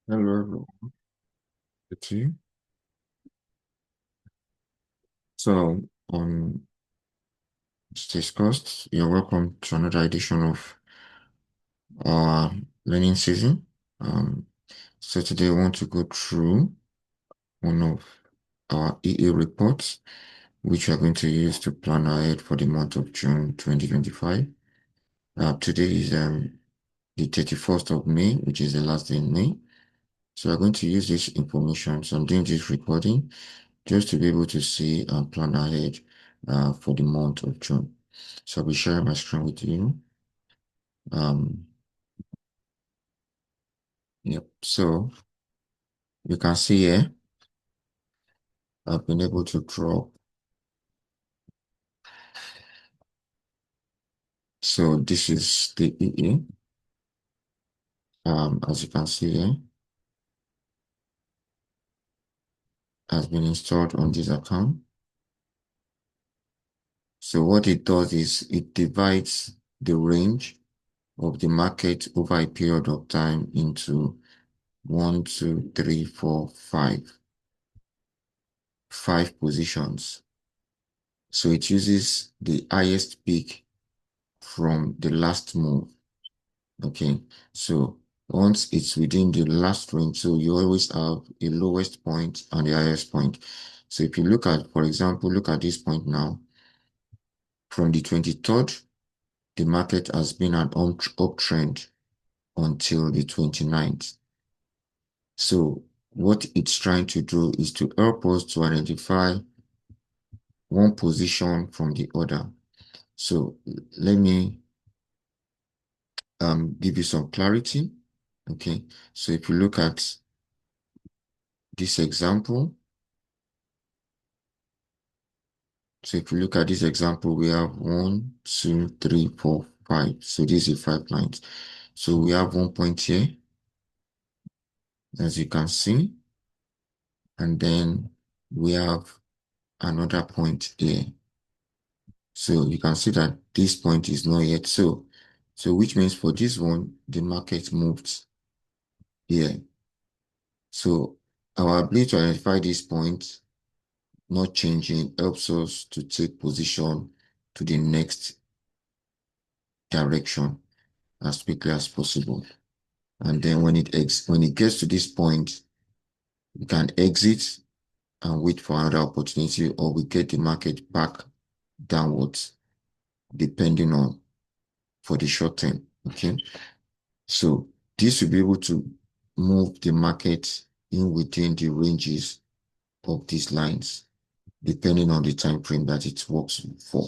Hello, everyone. Good to you. So, as discussed, you're welcome to another edition of our learning season. Um, so today I want to go through one of our EA reports, which we are going to use to plan ahead for the month of June 2025. Today is the 31st of May, which is the last day in May. So we're going to use this information. So I'm doing this recording just to be able to see and plan ahead for the month of June. So I'll be sharing my screen with you. Um, yep. So you can see here, I've been able to draw. So this is the EE. As you can see here, has been installed on this account. So what it does is it divides the range of the market over a period of time into one, two, three, four, five positions. So it uses the highest peak from the last move. Okay. So once it's within the last range, so you always have a lowest point and the highest point. So if you look at, for example, look at this point now, from the 23rd, the market has been an uptrend until the 29th. So what it's trying to do is to help us to identify one position from the other. So let me give you some clarity. Okay, so if you look at this example, we have one, two, three, four, five. So these are 5 lines. So we have one point here, as you can see, and then we have another point here. So you can see that this point is not yet so which means for this one, the market moved here. So our ability to identify this point not changing helps us to take position to the next direction as quickly as possible. And then when it gets to this point, we can exit and wait for another opportunity, or we get the market back downwards, depending on for the short term. Okay. So this will be able to move the market in within the ranges of these lines, depending on the time frame that it works for.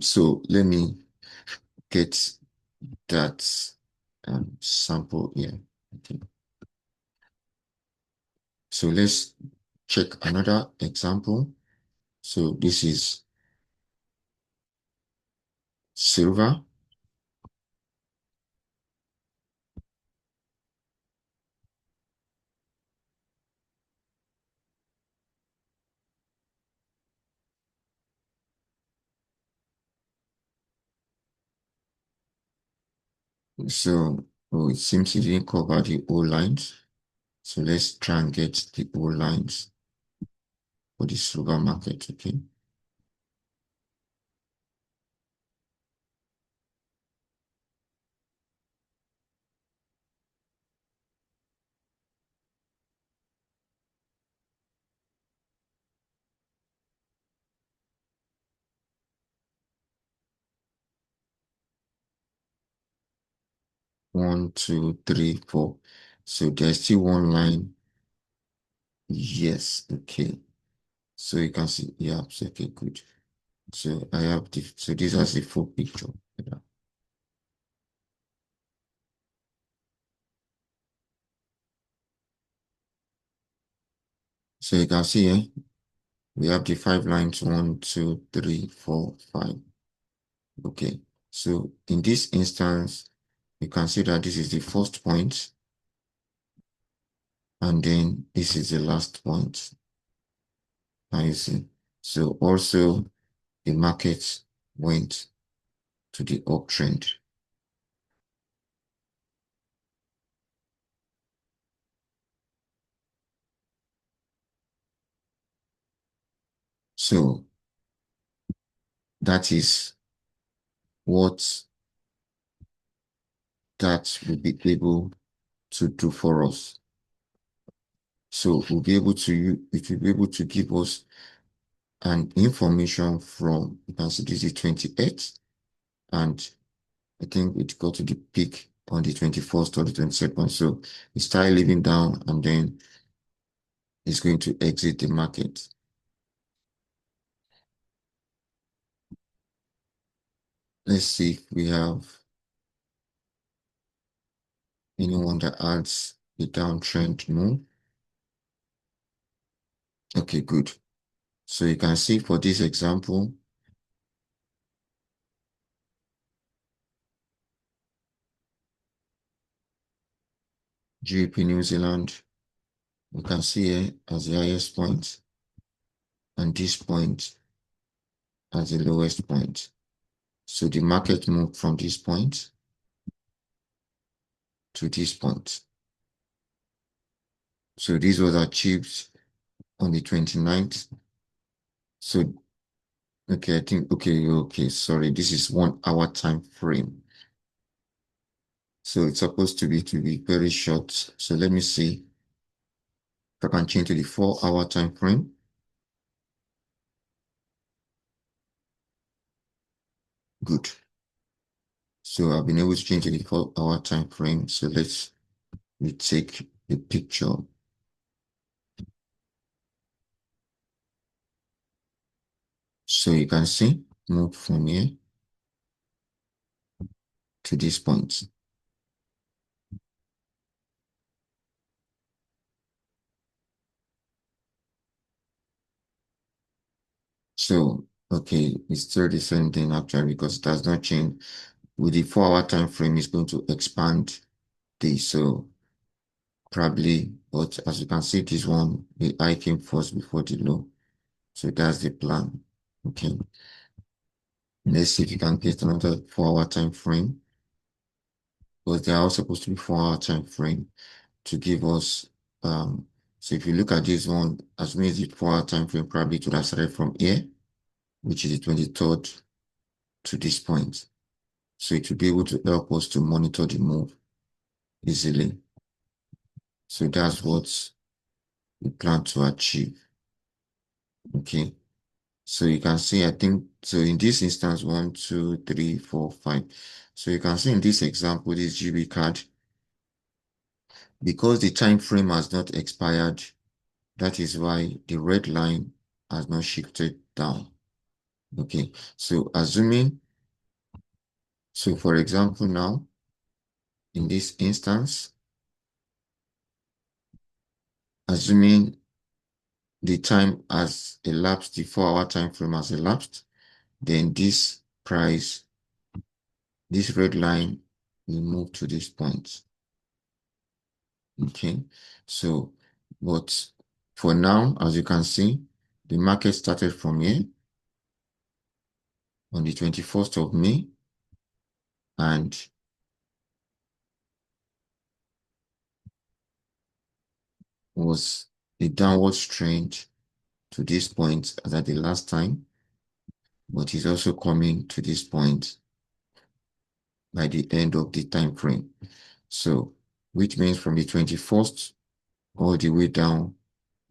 So let me get that sample here. Okay. So let's check another example. So this is silver. So it seems it didn't cover the whole lines. So let's try and get the whole lines for the silver market. Okay. One, two, three, four. So there's still one line. Yes. Okay. So you can see, yeah, so, okay, good. So I have so this is the full picture. Yeah. So you can see here, we have the 5 lines, one, two, three, four, five. Okay. So in this instance, you can see that this is the first point, and then this is the last point. Now you see. So also the market went to the uptrend. So that is what that will be able to do for us. So we'll be able to, it will be able to give us an information from, you can see this is 28th, and I think it got to the peak on the 21st or the 22nd. So it started leaving down and then it's going to exit the market. Let's see if we have anyone that adds the downtrend move. Okay, good. So you can see for this example, GBP New Zealand, you can see here as the highest point and this point as the lowest point. So the market moved from this point to this point. So this was achieved on the 29th. So, okay, I think, okay, sorry, this is 1 hour time frame. So it's supposed to be very short. So let me see if I can change to the 4 hour time frame. Good. So I've been able to change to the 4 hour time frame. So let's retake the picture. So you can see, move from here to this point. So, okay, it's still the same thing actually because it does not change. With the 4 hour time frame, it's going to expand this. So probably, but as you can see, this one, the high came first before the low. So that's the plan. Okay. Let's see if you can get another 4 hour time frame. Because they are all supposed to be 4 hour time frame to give us so if you look at this one, as many as the 4 hour time frame, probably to have started from here, which is the 23rd to this point. So it will be able to help us to monitor the move easily. So that's what we plan to achieve. Okay. So you can see, I think, so in this instance, 1, 2, 3, 4, 5. So you can see in this example, this GB card, because the time frame has not expired, that is why the red line has not shifted down. Okay. So assuming, so for example, now, in this instance, assuming the time has elapsed, the 4 hour time frame has elapsed, then this price, this red line will move to this point. Okay, so but for now, as you can see, the market started from here on the 21st of May and was a downward trend to this point as at the last time, but is also coming to this point by the end of the time frame. So, which means from the 21st all the way down,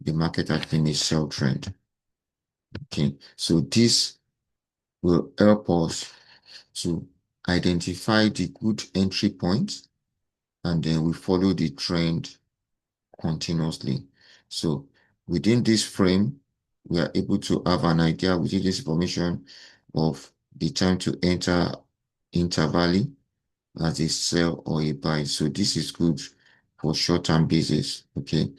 the market has been a sell trend. Okay, so this will help us to identify the good entry points and then we follow the trend continuously. So within this frame, we are able to have an idea within this information of the time to enter intervally as a sell or a buy. So this is good for short-term basis, okay,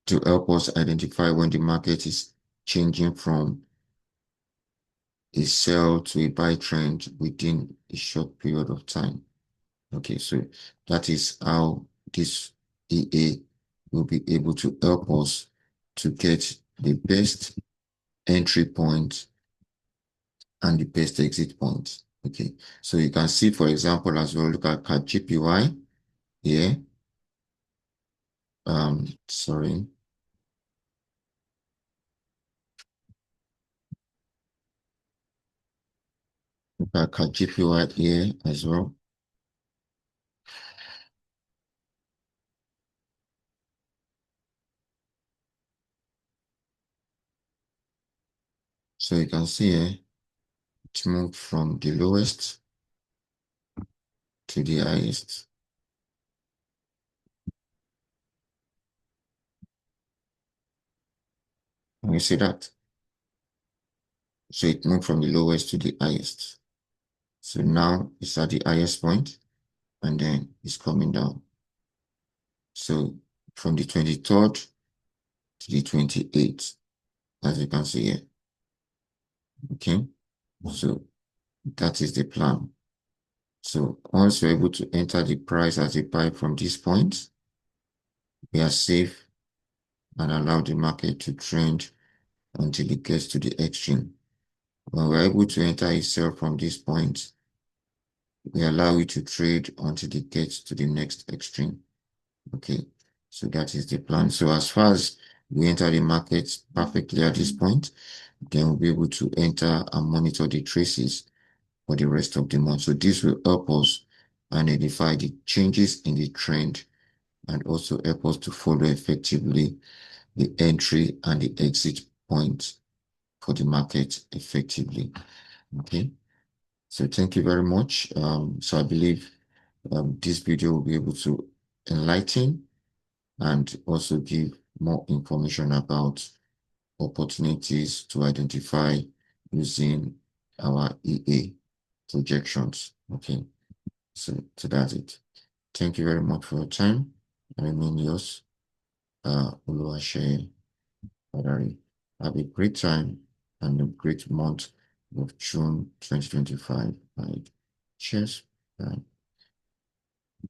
to help us identify when the market is changing from a sell to a buy trend within a short period of time. Okay, so that is how this EA will be able to help us to get the best entry point and the best exit point. Okay, so you can see, for example, as well, look at GPY here. Sorry. If I can keep you right here as well. So you can see here, it moved from the lowest to the highest. Can you see that? So it moved from the lowest to the highest. So now it's at the highest point and then it's coming down. So from the 23rd to the 28th, as you can see here. Okay. So that is the plan. So once you're able to enter the price as a buy from this point, we are safe and allow the market to trend until it gets to the extreme. When we're able to enter a sell from this point, we allow it to trade until it gets to the next extreme. Okay, so that is the plan. So as far as we enter the market perfectly at this point, then we'll be able to enter and monitor the traces for the rest of the month. So this will help us identify the changes in the trend and also help us to follow effectively the entry and the exit points for the market effectively. Okay, so thank you very much. So I believe this video will be able to enlighten and also give more information about opportunities to identify using our EA projections. Okay, so that's it. Thank you very much for your time. I remain yours, Oluwase Fadari. Have a great time and a great month of June 2025. Right. Cheers. Bye.